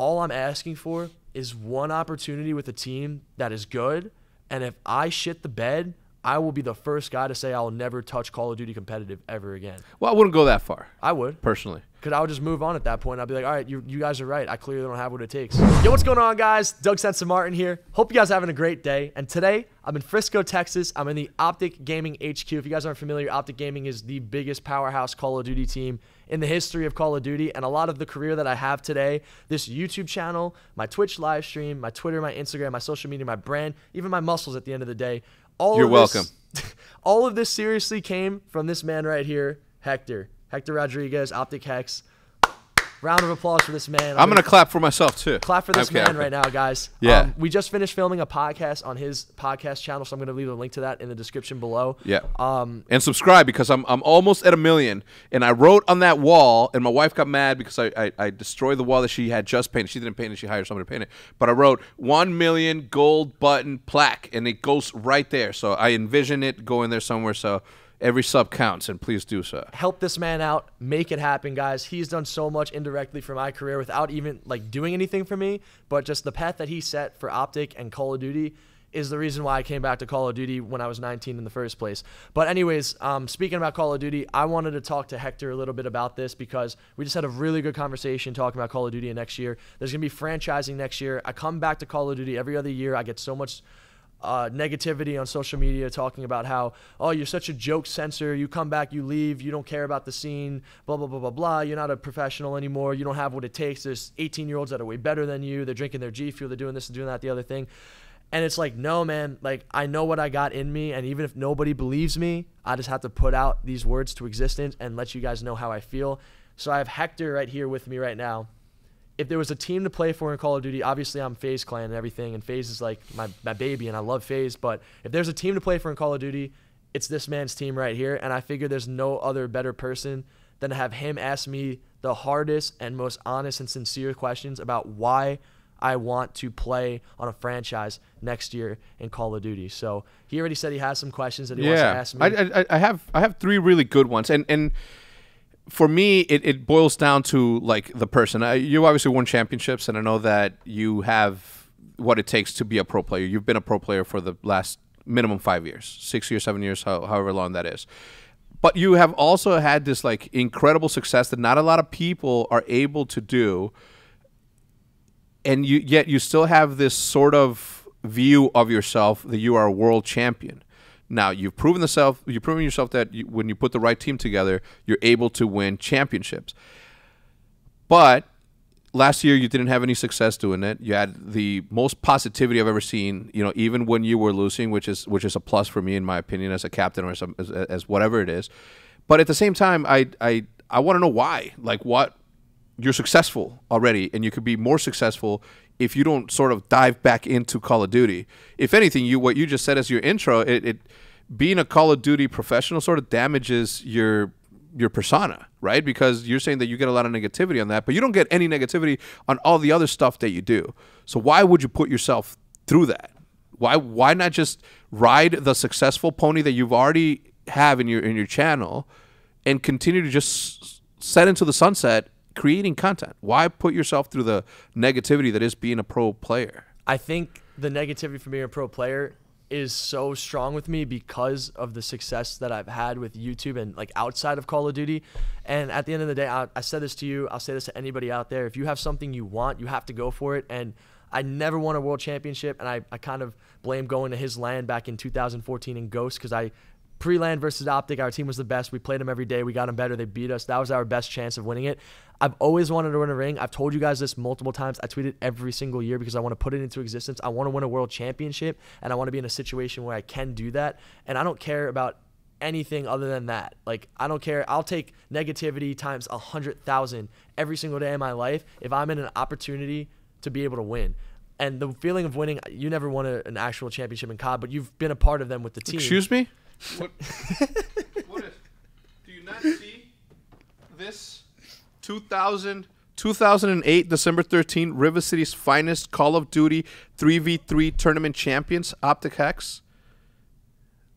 all I'm asking for is one opportunity with a team that is good. And if I shit the bed, I will be the first guy to say I'll never touch Call of Duty competitive ever again. Well, I wouldn't go that far. I would. Personally. Because I would just move on at that point. I'd be like, all right, you guys are right. I clearly don't have what it takes. Yo, what's going on, guys? Doug Censor Martin here. Hope you guys are having a great day. And today, I'm in Frisco, Texas. I'm in the Optic Gaming HQ. If you guys aren't familiar, Optic Gaming is the biggest powerhouse Call of Duty team in the history of Call of Duty. And a lot of the career that I have today, this YouTube channel, my Twitch live stream, my Twitter, my Instagram, my social media, my brand, even my muscles at the end of the day. You're welcome. All of this seriously came from this man right here, Hector. Hector Rodriguez, Optic Hex. Round of applause for this man. I'm going to clap for myself, too. Clap for this man right now, guys. Yeah. We just finished filming a podcast on his podcast channel, so I'm going to leave a link to that in the description below. Yeah. And subscribe, because I'm almost at 1 million. And I wrote on that wall, and my wife got mad because I destroyed the wall that she had just painted. She didn't paint it. She hired somebody to paint it. But I wrote 1 million gold button plaque, and it goes right there. So I envision it going there somewhere. So every sub counts, and please do so. Help this man out. Make it happen, guys. He's done so much indirectly for my career without even like doing anything for me, but just the path that he set for Optic and Call of Duty is the reason why I came back to Call of Duty when I was 19 in the first place. But anyways, speaking about Call of Duty, I wanted to talk to Hector a little bit about this because we just had a really good conversation talking about Call of Duty next year. There's going to be franchising next year. I come back to Call of Duty every other year. I get so much negativity on social media talking about how, oh, you're such a joke censor, you come back, you leave, you don't care about the scene, blah, blah, blah, blah, blah, you're not a professional anymore, you don't have what it takes, there's 18-year-olds that are way better than you, they're drinking their G Fuel, they're doing this and doing that, the other thing. And it's like, no, man, like, I know what I got in me, and even if nobody believes me, I just have to put out these words to existence and let you guys know how I feel. So I have Hector right here with me right now. If there was a team to play for in Call of Duty, obviously I'm FaZe Clan and everything, and FaZe is like my baby, and I love FaZe, but if there's a team to play for in Call of Duty, it's this man's team right here, and I figure there's no other better person than to have him ask me the hardest and most honest and sincere questions about why I want to play on a franchise next year in Call of Duty. So he already said he has some questions that he wants to ask me. I have 3 really good ones, and for me, it boils down to like the person. You obviously won championships, and I know that you have what it takes to be a pro player. You've been a pro player for the last minimum 5 years, 6 years, 7 years, however long that is. But you have also had this like incredible success that not a lot of people are able to do, and yet you still have this sort of view of yourself that you are a world champion. Now, you've proven yourself that when you put the right team together, you're able to win championships. But last year, you didn't have any success doing it. You had the most positivity I've ever seen, you know, even when you were losing, which is a plus for me, in my opinion, as a captain or as whatever it is. But at the same time, I want to know why. Like, what you're successful already, and you could be more successful if you don't sort of dive back into Call of Duty. If anything, what you just said as your intro, being a Call of Duty professional sort of damages your persona, right? Because you're saying that you get a lot of negativity on that, but you don't get any negativity on all the other stuff that you do. So why would you put yourself through that? Why not just ride the successful pony that you've already have in your channel and continue to just set into the sunset creating content? Why put yourself through the negativity that is being a pro player? I think the negativity for being a pro player is so strong with me because of the success that I've had with YouTube and like outside of Call of Duty. And at the end of the day, I said this to you, I'll say this to anybody out there. If you have something you want, you have to go for it. And I never won a world championship, and I kind of blame going to his LAN back in 2014 in Ghost, because pre-LAN versus Optic, our team was the best. We played them every day. We got them better. They beat us. That was our best chance of winning it. I've always wanted to win a ring. I've told you guys this multiple times. I tweet it every single year because I want to put it into existence. I want to win a world championship, and I want to be in a situation where I can do that. And I don't care about anything other than that. Like, I don't care. I'll take negativity times 100,000 every single day of my life if I'm in an opportunity to be able to win. And the feeling of winning, you never won an actual championship in COD, but you've been a part of them with the team. Excuse me? What is? Do you not see this 2008 December 13 River City's finest Call of Duty 3v3 tournament champions, Optic Hex?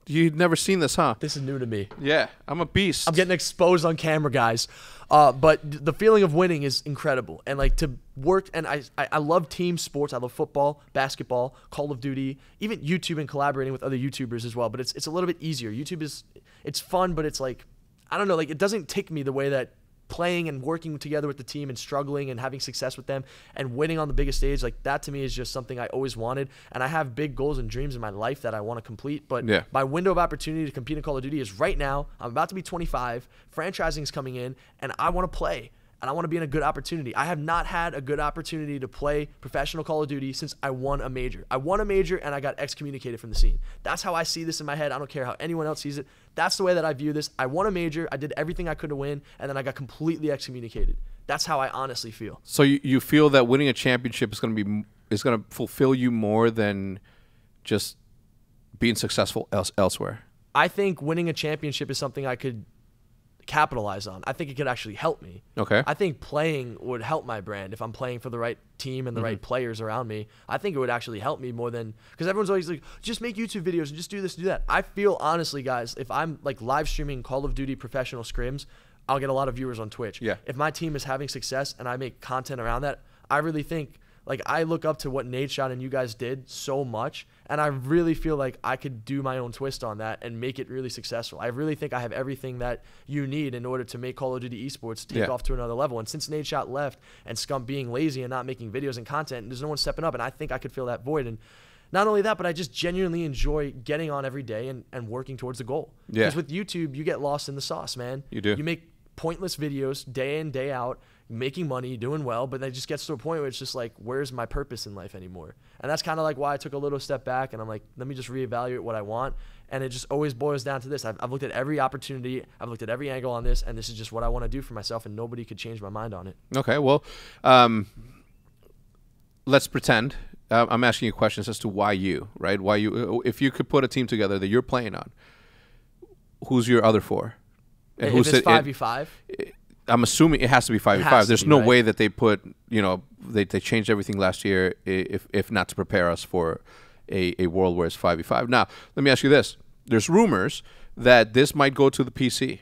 You've never seen this, huh? This is new to me. Yeah, I'm a beast. I'm getting exposed on camera, guys. But the feeling of winning is incredible. And like to work, and I love team sports. I love football, basketball, Call of Duty, even YouTube and collaborating with other YouTubers as well. But it's a little bit easier. YouTube it's fun, but it's like, I don't know, like it doesn't tick me the way that playing and working together with the team and struggling and having success with them and winning on the biggest stage, like that to me is just something I always wanted. And I have big goals and dreams in my life that I want to complete. But my window of opportunity to compete in Call of Duty is right now. I'm about to be 25. Franchising is coming in, and I want to play. And I want to be in a good opportunity. I have not had a good opportunity to play professional Call of Duty since I won a major. I won a major and I got excommunicated from the scene. That's how I see this in my head. I don't care how anyone else sees it. That's the way that I view this. I won a major. I did everything I could to win, and then I got completely excommunicated. That's how I honestly feel. So you feel that winning a championship is going to fulfill you more than just being successful elsewhere? I think winning a championship is something I could capitalize on. I think it could actually help me. Okay. I think playing would help my brand if I'm playing for the right team and the right players around me. I think it would actually help me more than, because everyone's always like, just make YouTube videos and just do this, do that. I feel honestly, guys, if I'm like live streaming Call of Duty professional scrims, I'll get a lot of viewers on Twitch. Yeah. If my team is having success and I make content around that, I really think, like, I look up to what Nate Shot and you guys did so much, and I really feel like I could do my own twist on that and make it really successful. I really think I have everything that you need in order to make Call of Duty esports take off to another level. And since Nate Shot left and Scump being lazy and not making videos and content, there's no one stepping up, and I think I could fill that void. And not only that, but I just genuinely enjoy getting on every day and working towards the goal. Yeah. Because with YouTube, you get lost in the sauce, man. You do. You make pointless videos day in, day out, making money, doing well, but then it just gets to a point where it's just like, where's my purpose in life anymore? And that's kind of like why I took a little step back, and I'm like, let me just reevaluate what I want. And it just always boils down to this. I've looked at every opportunity, I've looked at every angle on this, and this is just what I want to do for myself, and nobody could change my mind on it. Okay, well, let's pretend I'm asking you questions as to why you, right? Why you? If you could put a team together that you're playing on, who's your other four? And if it's 5v5? I'm assuming it has to be 5v5. There's no way that they put, they changed everything last year if not to prepare us for a world where it's 5v5. Now, let me ask you this. There's rumors that this might go to the PC.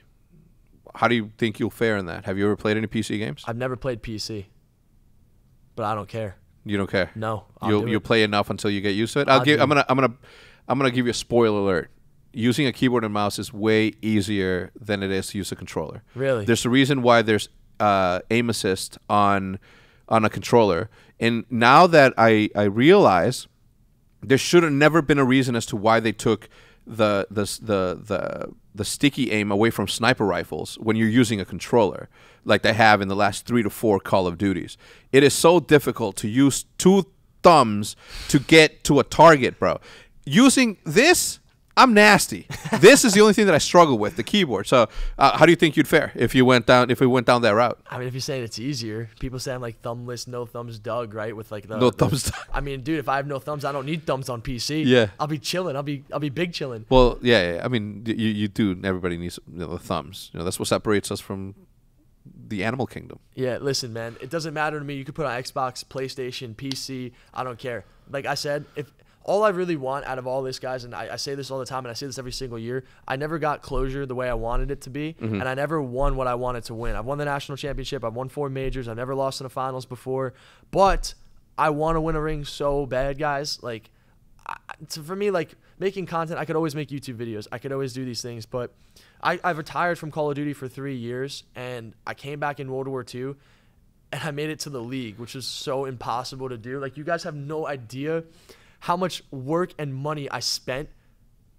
How do you think you'll fare in that? Have you ever played any PC games? I've never played PC, but I don't care. You don't care? No. You'll play enough until you get used to it? I'm gonna give you a spoiler alert. Using a keyboard and mouse is way easier than it is to use a controller. Really? There's a reason why there's aim assist on a controller. And now that I realize there should have never been a reason as to why they took the sticky aim away from sniper rifles when you're using a controller like they have in the last 3 to 4 Call of Duties. It is so difficult to use 2 thumbs to get to a target, bro. Using this, I'm nasty. This is the only thing that I struggle with, the keyboard. So how do you think you'd fare if we went down that route? I mean, if you're saying it's easier, people say I'm like thumbless, no thumbs Doug, right? With like no thumbs Doug. I mean, dude, if I have no thumbs, I don't need thumbs on PC. Yeah. I'll be chilling. I'll be big chilling. Well, yeah. I mean, you do. Everybody needs the thumbs. That's what separates us from the animal kingdom. Yeah, listen, man. It doesn't matter to me. You could put on Xbox, PlayStation, PC. I don't care. Like I said, if all I really want out of all this, guys, and I say this all the time, and I say this every single year, I never got closure the way I wanted it to be, and I never won what I wanted to win. I've won the national championship. I've won 4 majors. I've never lost in the finals before, but I want to win a ring so bad, guys. Like, for me, like, making content, I could always make YouTube videos. I could always do these things, but I've retired from Call of Duty for 3 years, and I came back in World War II, and I made it to the league, which is so impossible to do. Like, you guys have no idea how much work and money I spent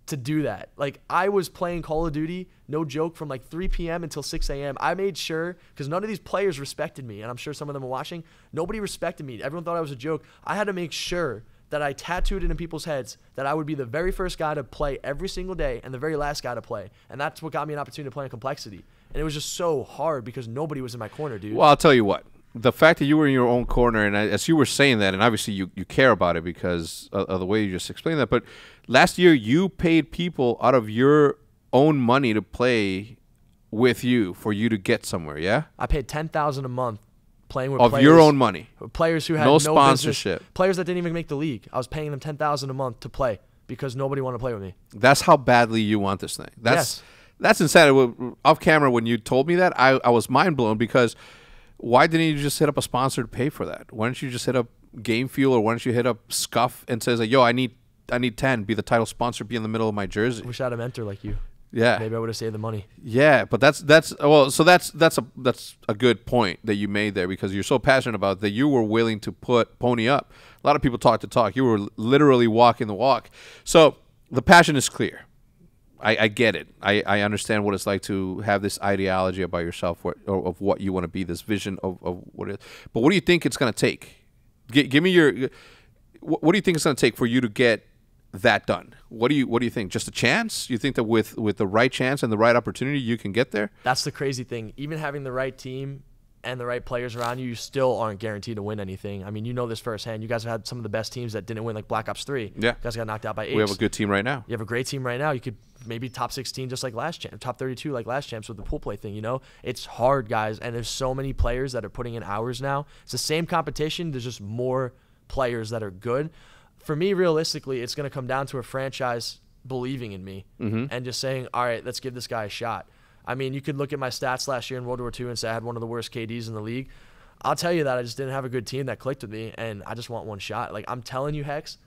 to do that. Like, I was playing Call of Duty, no joke, from like 3 p.m. until 6 a.m. I made sure, because none of these players respected me, and I'm sure some of them are watching, nobody respected me. Everyone thought I was a joke. I had to make sure that I tattooed it in people's heads that I would be the very first guy to play every single day and the very last guy to play. And that's what got me an opportunity to play in Complexity. And it was just so hard because nobody was in my corner, dude. Well, I'll tell you what. The fact that you were in your own corner, and as you were saying that, and obviously you care about it because of the way you just explained that, but last year you paid people out of your own money to play with you for you to get somewhere, yeah? I paid $10,000 a month playing with players. Of your own money? Players who had no sponsorship. Business, players that didn't even make the league. I was paying them $10,000 a month to play because nobody wanted to play with me. That's how badly you want this thing. That's insane. Off camera, when you told me that, I was mind blown, because why didn't you just hit up a sponsor to pay for that? Why don't you just hit up Game Fuel, or why don't you hit up Scuff and says like, yo, I need 10, be the title sponsor, be in the middle of my jersey. Wish I had a mentor like you. Yeah, maybe I would have saved the money. Yeah, but that's a good point that you made there, because you're so passionate about it that you were willing to pony up. A lot of people talk the talk. You were literally walking the walk. So the passion is clear. I get it. I understand what it's like to have this ideology about yourself, or of what you want to be, this vision of what it is. But what do you think it's going to take? Give me your. What do you think it's going to take for you to get that done? What do you think? Just a chance? You think that with the right chance and the right opportunity, you can get there? That's the crazy thing. Even having the right team and the right players around you, you still aren't guaranteed to win anything. I mean, you know this firsthand. You guys have had some of the best teams that didn't win, like Black Ops 3. Yeah. You guys got knocked out by Apes. We have a good team right now. You have a great team right now. You could maybe top 16 just like last champ, top 32 like last champs with the pool play thing, you know? It's hard, guys, and there's so many players that are putting in hours now. It's the same competition. There's just more players that are good. For me, realistically, it's going to come down to a franchise believing in me and just saying, all right, let's give this guy a shot. I mean, you could look at my stats last year in World War II and say I had one of the worst KDs in the league. I'll tell you that I just didn't have a good team that clicked with me, and I just want one shot. Like, I'm telling you, Hex,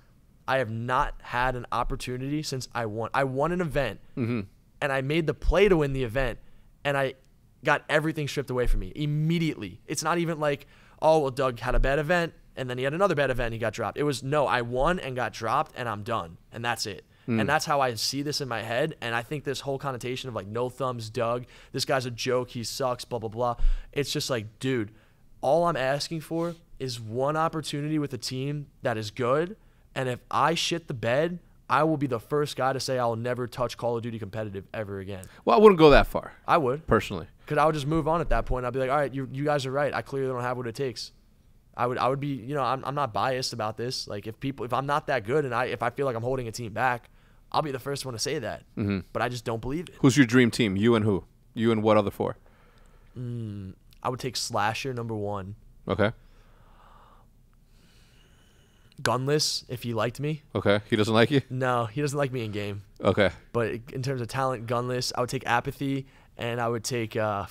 I have not had an opportunity since I won. I won an event, and I made the play to win the event, and I got everything stripped away from me immediately. It's not even like, oh, well, Doug had a bad event, and then he had another bad event and he got dropped. It was, no, I won and got dropped, and I'm done, and that's it. And that's how I see this in my head, and I think this whole connotation of, like, no thumbs Doug, this guy's a joke, he sucks, blah, blah, blah. It's just like, dude, all I'm asking for is one opportunity with a team that is good, and if I shit the bed, I will be the first guy to say I will never touch Call of Duty competitive ever again. Well, I wouldn't go that far. I would. Personally. Because I would just move on at that point. I'd be like, all right, you guys are right. I clearly don't have what it takes. I would be, you know, I'm not biased about this. Like, if I'm not that good, and if I feel like I'm holding a team back, I'll be the first one to say that. But I just don't believe it. Who's your dream team? You and who? You and what other four? I would take Slasher #1. Okay. Gunless, if he liked me. Okay. He doesn't like you? No, he doesn't like me in game. Okay. But in terms of talent, Gunless. I would take Apathy, and I would take Karma.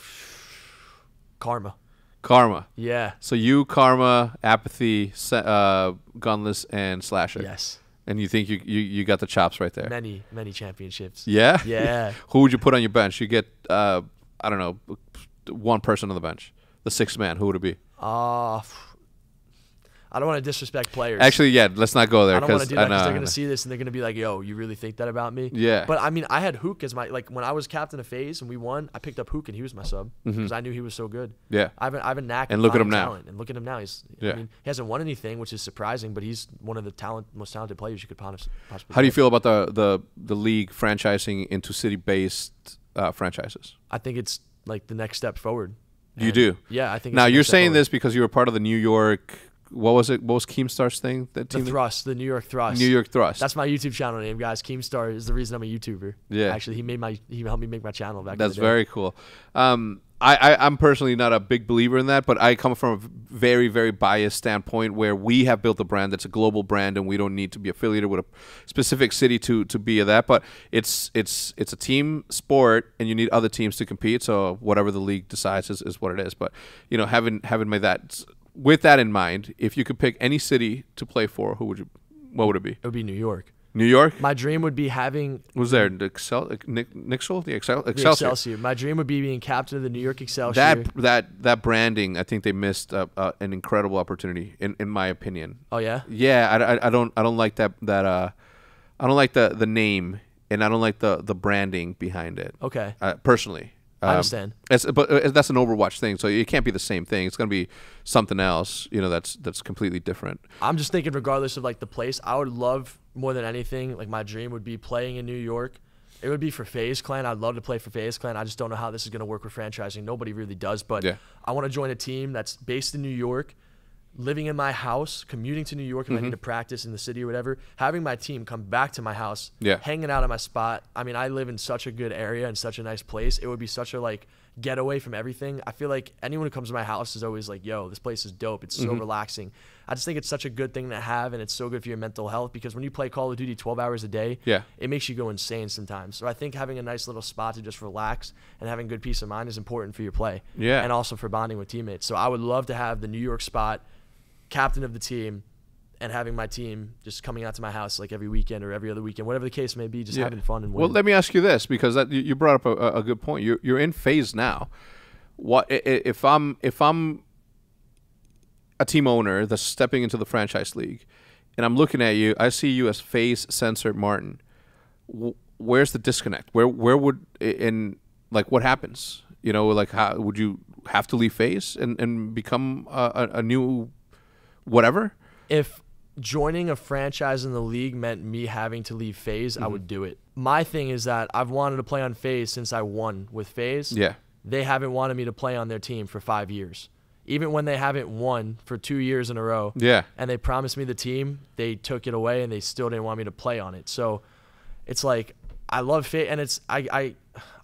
Karma. Yeah. So you, Karma, Apathy, Gunless, and Slasher. Yes. And you think you got the chops right there? Many championships. Yeah? Yeah. Who would you put on your bench? You get, I don't know, one person on the bench. The sixth man. Who would it be? I don't want to disrespect players. Actually, yeah, let's not go there. I don't want to do that because they're going to see this and they're going to be like, yo, you really think that about me? Yeah. But, I mean, I had Hook as my – like, when I was captain of FaZe and we won, I picked up Hook and he was my sub because I knew he was so good. Yeah. I have a knack and look at him talent. now. And look at him now. Yeah. I mean, he hasn't won anything, which is surprising, but he's one of the most talented players you could possibly How do you feel about the league franchising into city-based franchises? I think it's, like, the next step forward. You do? Yeah, I think now, you're saying this because you were part of the New York – what was it? What was Keemstar's thing? The Thrust, the New York Thrust. New York Thrust. That's my YouTube channel name, guys. Keemstar is the reason I'm a YouTuber. Yeah. Actually, he helped me make my channel back. That's in the day. very cool. I'm personally not a big believer in that, but I come from a very, very biased standpoint where we have built a brand that's a global brand, and we don't need to be affiliated with a specific city to be that. But it's a team sport, and you need other teams to compete. So whatever the league decides is what it is. But you know, having made that. With that in mind, if you could pick any city to play for, what would it be? It would be New York. New York? My dream would be having... Was there Excelsior? Excelsior. My dream would be being captain of the New York Excelsior. That branding, I think they missed an incredible opportunity, in my opinion. Oh, yeah? Yeah, I don't like that I don't like the name, and I don't like the branding behind it. Okay. Personally. I understand. But that's an Overwatch thing, so it can't be the same thing. It's going to be something else, you know, that's completely different. I'm just thinking regardless of, like, the place, I would love more than anything, like, my dream would be playing in New York. It would be for FaZe Clan. I'd love to play for FaZe Clan. I just don't know how this is going to work with franchising. Nobody really does, but yeah. I want to join a team that's based in New York, living in my house, commuting to New York if I need to practice in the city or whatever, having my team come back to my house, hanging out at my spot. I mean, I live in such a good area and such a nice place. It would be such a, like, getaway from everything. I feel like anyone who comes to my house is always like, yo, this place is dope. It's so relaxing. I just think it's such a good thing to have, and it's so good for your mental health, because when you play Call of Duty 12 hours a day, it makes you go insane sometimes. So I think having a nice little spot to just relax and having good peace of mind is important for your play, and also for bonding with teammates. So I would love to have the New York spot, captain of the team, and having my team just coming out to my house like every weekend or every other weekend, whatever the case may be, just having fun and winning. Well, let me ask you this, because you brought up a good point. You're in FaZe now. What if I'm a team owner that's stepping into the franchise league, and I'm looking at you, I see you as FaZe Censor Martin. Where's the disconnect? Where would, in like, what happens? You know, like, how would you have to leave FaZe and become a new whatever? If joining a franchise in the league meant me having to leave FaZe, I would do it. My thing is that I've wanted to play on FaZe since I won with FaZe. Yeah. They haven't wanted me to play on their team for 5 years. Even when they haven't won for 2 years in a row. Yeah. And they promised me the team, they took it away, and they still didn't want me to play on it. So it's like, I love FaZe, and it's I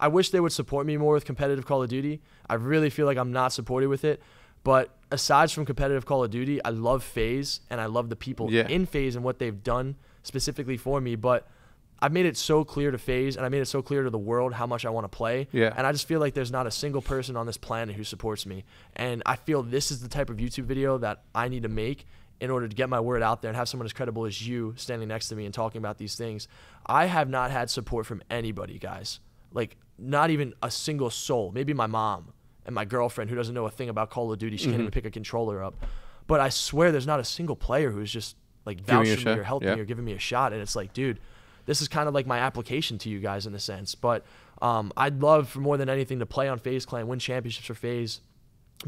wish they would support me more with competitive Call of Duty. I really feel like I'm not supported with it. But aside from competitive Call of Duty, I love FaZe, and I love the people in FaZe and what they've done specifically for me. But I've made it so clear to FaZe, and I made it so clear to the world how much I want to play. Yeah. And I just feel like there's not a single person on this planet who supports me. And I feel this is the type of YouTube video that I need to make in order to get my word out there and have someone as credible as you standing next to me and talking about these things. I have not had support from anybody, guys. Like, not even a single soul. Maybe my mom and my girlfriend, who doesn't know a thing about Call of Duty. She can't even pick a controller up. But I swear there's not a single player who's just like vouching for me or helping me or giving me a shot. And it's like, dude, this is kind of like my application to you guys in a sense. But I'd love for more than anything to play on FaZe Clan, win championships for FaZe,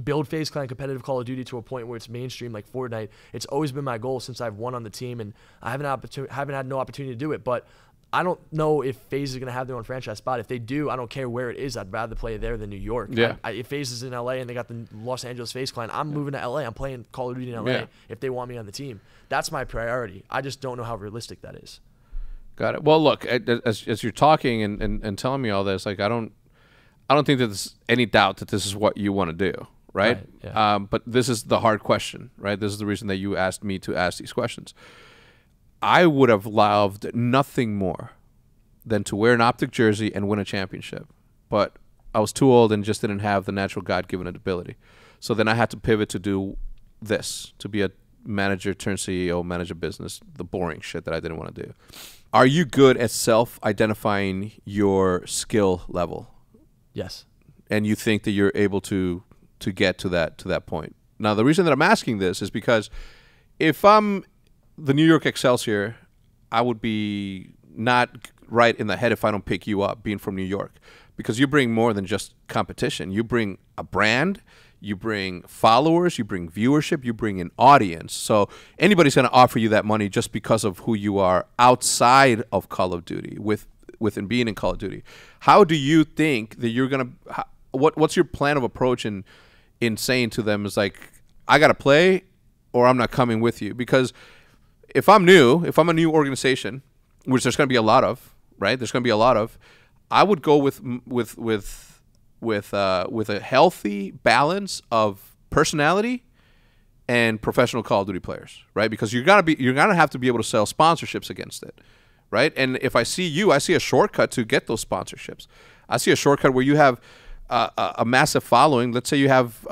build FaZe Clan competitive Call of Duty to a point where it's mainstream like Fortnite. It's always been my goal since I've won on the team, and I haven't had no opportunity to do it. But I don't know if FaZe is going to have their own franchise spot. If they do, I don't care where it is. I'd rather play there than New York. Yeah. If FaZe is in LA and they got the Los Angeles FaZe Clan, I'm moving to LA. I'm playing Call of Duty in LA if they want me on the team. That's my priority. I just don't know how realistic that is. Got it. Well, look, as you're talking and telling me all this, like, I don't think that there's any doubt that this is what you want to do, right? Yeah. But this is the hard question, right? This is the reason that you asked me to ask these questions. I would have loved nothing more than to wear an Optic jersey and win a championship. But I was too old and just didn't have the natural God-given ability. So then I had to pivot to do this, to be a manager turned CEO, manage a business, the boring shit that I didn't want to do. Are you good at self-identifying your skill level? Yes. And you think that you're able to get to that point? Now, the reason that I'm asking this is because if I'm the New York Excelsior, I would be not right in the head if I don't pick you up, being from New York, because you bring more than just competition. You bring a brand, you bring followers, you bring viewership, you bring an audience. So anybody's going to offer you that money just because of who you are outside of Call of Duty, within being in Call of Duty. How do you think that you're going to what's your plan of approach in saying to them is like, I got to play or I'm not coming with you? Because if I'm a new organization, which there's going to be a lot of, right? There's going to be a lot of. I would go with a healthy balance of personality and professional Call of Duty players, right? Because you're gonna have to be able to sell sponsorships against it, right? And if I see you, I see a shortcut to get those sponsorships. I see a shortcut where you have a massive following. Let's say you have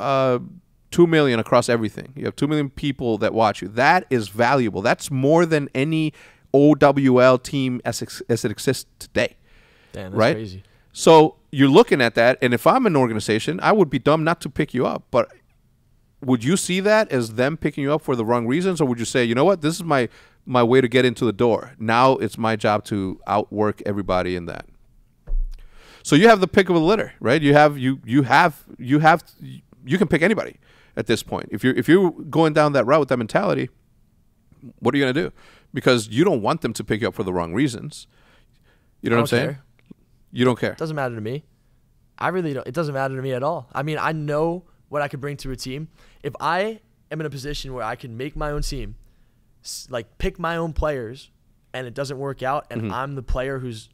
2 million across everything. You have 2 million people that watch you. That is valuable. That's more than any OWL team as it exists today. Damn, that's right? crazy. So you're looking at that, and if I'm an organization, I would be dumb not to pick you up. But would you see that as them picking you up for the wrong reasons, or would you say, you know what, this is my way to get into the door. Now it's my job to outwork everybody in that. So you have the pick of the litter, right? You can pick anybody at this point. If you're going down that route with that mentality, what are you going to do? Because you don't want them to pick you up for the wrong reasons. You know what I'm saying? Care. You don't care. It doesn't matter to me. I really don't. It doesn't matter to me at all. I mean, I know what I could bring to a team. If I am in a position where I can make my own team, like pick my own players, and it doesn't work out, and I'm the player who's,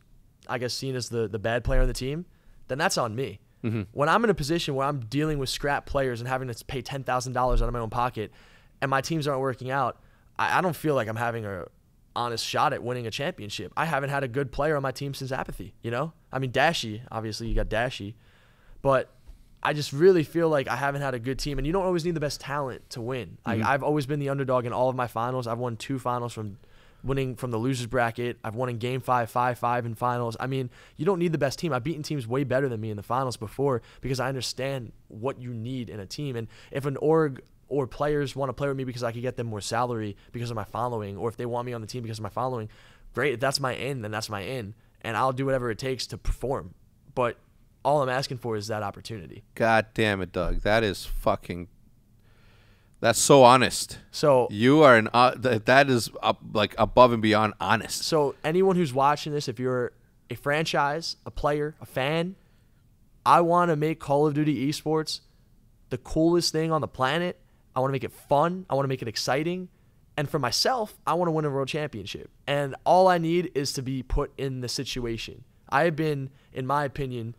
I guess, seen as the bad player on the team, then that's on me. When I'm in a position where I'm dealing with scrap players and having to pay $10,000 out of my own pocket and my teams aren't working out, I don't feel like I'm having a honest shot at winning a championship. I haven't had a good player on my team since Apathy, you know? I mean, Dashy, obviously you got Dashy, but I just really feel like I haven't had a good team, and you don't always need the best talent to win. I've always been the underdog in all of my finals. I've won 2 finals from winning from the losers bracket. I've won in game 5, 5-5 in finals. I mean, you don't need the best team. I've beaten teams way better than me in the finals before because I understand what you need in a team. And if an org or players want to play with me because I could get them more salary because of my following, or if they want me on the team because of my following, great. If that's my in, then that's my in. And I'll do whatever it takes to perform. But all I'm asking for is that opportunity. God damn it, Doug. That's so honest. So you are that is like above and beyond honest. So anyone who's watching this, if you're a franchise, a player, a fan, I want to make Call of Duty esports the coolest thing on the planet. I want to make it fun. I want to make it exciting. And for myself, I want to win a world championship. And all I need is to be put in the situation. I have been, in my opinion,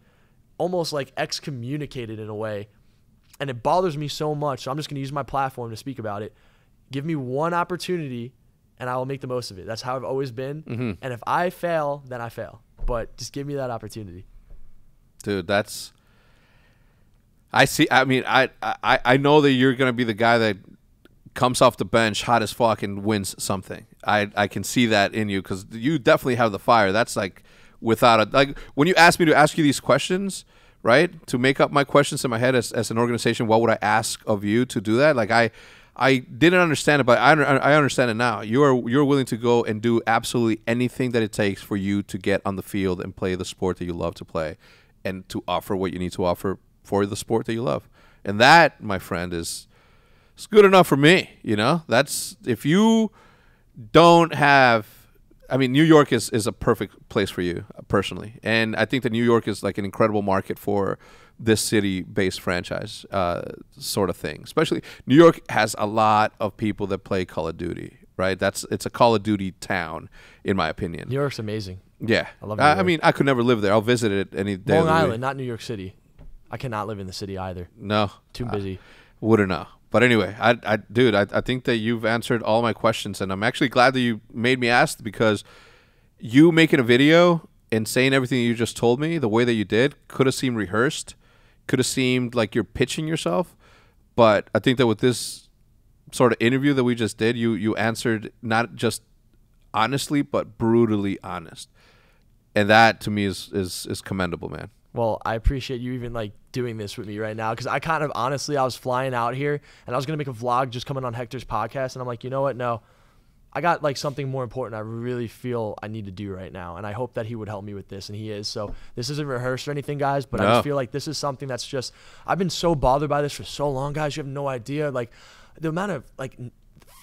almost like excommunicated in a way. And it bothers me so much. So I'm just going to use my platform to speak about it. Give me one opportunity and I will make the most of it. That's how I've always been. And if I fail, then I fail. But just give me that opportunity. Dude, I know that you're going to be the guy that comes off the bench hot as fuck and wins something. I can see that in you because you definitely have the fire. That's like when you asked me to ask you these questions, right, to make up my questions in my head as an organization, what would I ask of you to do that? Like I didn't understand it, but I understand it now. You're willing to go and do absolutely anything that it takes for you to get on the field and play the sport that you love to play and to offer what you need to offer for the sport that you love. And that, my friend, it's good enough for me. You know, that's if you don't have. I mean, New York is a perfect place for you personally, and I think that New York is like an incredible market for this city-based franchise sort of thing. Especially New York has a lot of people that play Call of Duty, right? It's a Call of Duty town, in my opinion. New York's amazing. Yeah, I love New York. I mean, I could never live there. I'll visit it any day. Long Island, not New York City. I cannot live in the city either. No, too busy. Wouldn't know. But anyway, dude, I think that you've answered all my questions, and I'm actually glad that you made me ask because you making a video and saying everything you just told me, the way that you did, could have seemed rehearsed, could have seemed like you're pitching yourself. But I think that with this sort of interview that we just did, you answered not just honestly, but brutally honest. And that, to me, is commendable, man. Well, I appreciate you even like doing this with me right now because I kind of honestly, I was flying out here and I was going to make a vlog just coming on Hector's podcast. And I'm like, you know what? No, I got like something more important I really feel I need to do right now. And I hope that he would help me with this. And he is. So this isn't rehearsed or anything, guys, but I just feel like this is something that's just, I've been so bothered by this for so long, guys. You have no idea. Like the amount of like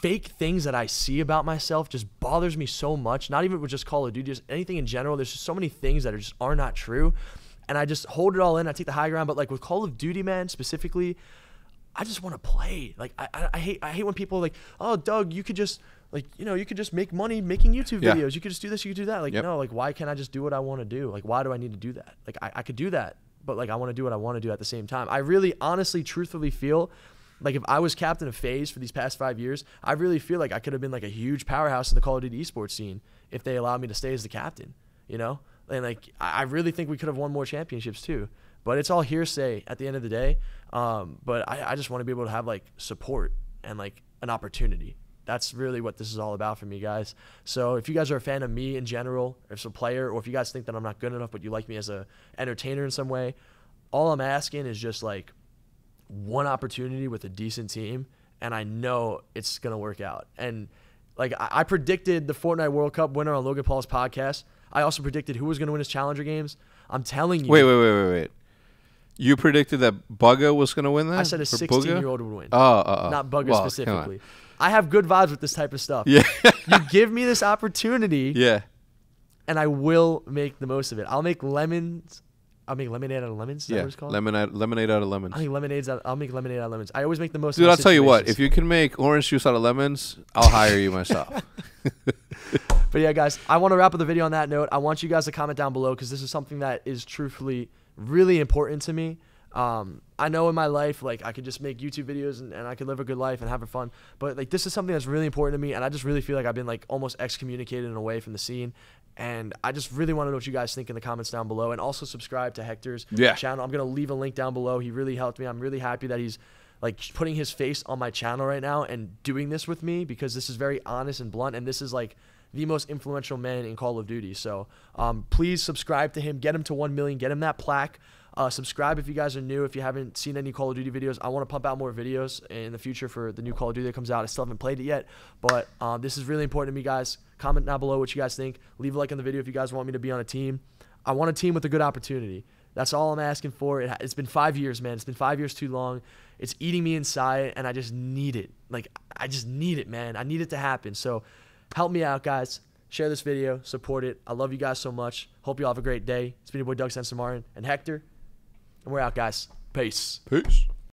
fake things that I see about myself just bothers me so much. Not even with just Call of Duty, just anything in general. There's just so many things that are not true. And I just hold it all in. I take the high ground. But like with Call of Duty, man, specifically, I just want to play. Like I hate when people are like, oh, Doug, you could just like, you know, you could just make money making YouTube videos. You could just do this, you could do that. Like, no, like why can't I just do what I want to do? Like, why do I need to do that? Like I could do that, but like I want to do what I want to do at the same time. I really honestly, truthfully feel like if I was captain of FaZe for these past 5 years, I really feel like I could have been like a huge powerhouse in the Call of Duty esports scene if they allowed me to stay as the captain, you know? And like, I really think we could have won more championships too, but it's all hearsay at the end of the day. But I just want to be able to have like support and like an opportunity. That's really what this is all about for me, guys. So if you guys are a fan of me in general, as a player, or if you guys think that I'm not good enough, but you like me as a entertainer in some way, all I'm asking is just like one opportunity with a decent team. And I know it's going to work out. And like I predicted the Fortnite World Cup winner on Logan Paul's podcast. I also predicted who was going to win his Challenger games. I'm telling you. Wait. You predicted that Bugga was going to win that? I said a 16-year-old would win. Not Bugga specifically. I have good vibes with this type of stuff. Yeah. You give me this opportunity. Yeah. And I will make the most of it. I'll make lemons. I'll make lemonade out of lemons. Is that what it's called? Lemonade out of lemons. I'll make lemonade out of lemons. I always make the most. Dude, I'll tell you what. If you can make orange juice out of lemons, I'll hire you myself. But yeah, guys, I want to wrap up the video on that note. I want you guys to comment down below because this is something that is truthfully really important to me. I know in my life, like, I could just make YouTube videos and I could live a good life and have fun. But, like, this is something that's really important to me. And I just really feel like I've been, like, almost excommunicated and away from the scene. And I just really want to know what you guys think in the comments down below. And also subscribe to Hector's channel. I'm going to leave a link down below. He really helped me. I'm really happy that he's, like, putting his face on my channel right now and doing this with me, because this is very honest and blunt. And this is, like, the most influential man in Call of Duty. So please subscribe to him. Get him to 1 million. Get him that plaque. Subscribe if you guys are new. If you haven't seen any Call of Duty videos, I want to pump out more videos in the future for the new Call of Duty that comes out. I still haven't played it yet, but this is really important to me, guys. Comment down below what you guys think. Leave a like on the video if you guys want me to be on a team. I want a team with a good opportunity. That's all I'm asking for. It's been 5 years, man. It's been 5 years too long. It's eating me inside, and I just need it. Like, I just need it, man. I need it to happen. So help me out, guys. Share this video. Support it. I love you guys so much. Hope you all have a great day. It's been your boy, Doug Censor Martin, and Hector. And we're out, guys. Peace. Peace.